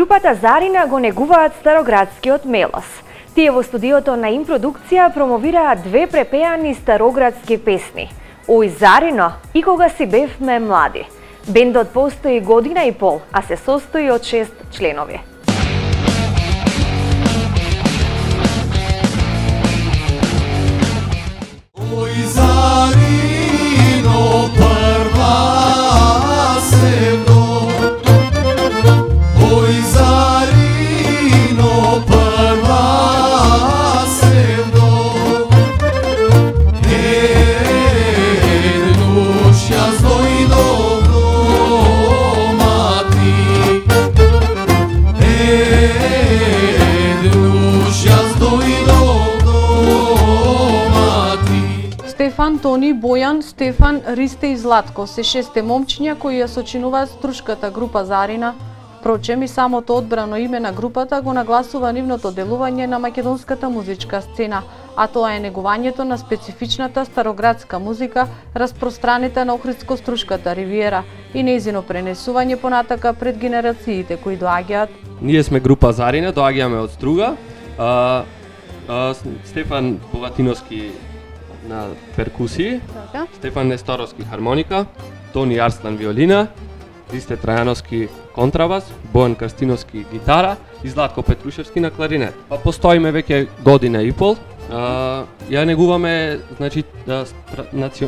групата Зарина го негуваат староградскиот мелос. Тие во студиото на Импродукција промовираат две препеани староградски песни. Ој Зарино и Кога си бевме млади. Бендот постои година и пол, а се состои од 6 членови. Ој Зарино прва севно, ој Зарино прва севно, еднуш јас дојдов дома ти, еднуш јас дојдов дома ти. Стефан, Тони, Бојан, Стефан, Ристе и Златко се 6 момчиња кои ја сочинуваат струшката група Зарина. Впрочем, и самото одбрано име на групата го нагласува нивното делување на македонската музичка сцена, а тоа е негувањето на специфичната староградска музика, распространета на Охридско-струшката ривиера и нејзино пренесување понатака пред генерациите кои доаѓаат. Ние сме група Зарина, доаѓаме од Струга. Стефан Богатиновски на перкусии, Стефан Несторовски хармоника, Тони Арслан виолина, Ристе Трајановски контрабас, Бојан Крстиновски гитара и Златко Петрушевски на кларинет. Па постоиме веќе година и пол. Ја негуваме, значи,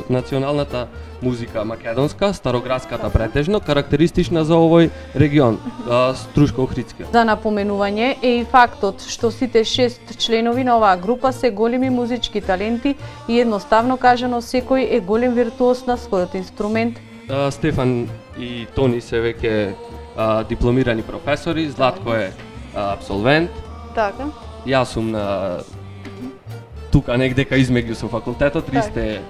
националната музика македонска, староградската претежно, карактеристична за овој регион, Струшко-Охридски. За напоменување е и фактот што сите 6 членови на оваа група се големи музички таленти и едноставно кажано секој е голем виртуоз на својот инструмент. Стефан и Тони се веќе дипломирани професори, Златко е абсолвент. Така. Јас сум на тука негдека измеѓу со факултетот, Ристе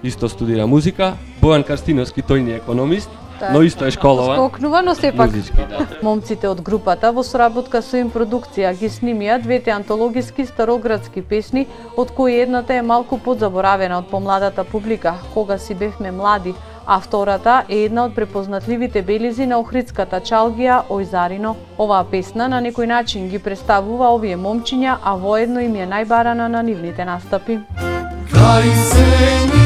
исто студира музика, Бојан Карстиновски тој не е економист, но исто е школован. Скокнува, но сепак. Музички, да. Момците од групата во соработка со Импродукција ги снимија двете антологиски староградски песни, од кои едната е малку подзаборавена од помладата публика, Кога си бевме млади, а втората е една од препознатливите белизи на охридската чалгија Ој Зарино. Оваа песна на некој начин ги представува овие момчиња, а воедно им е најбарана на нивните настапи. Кај се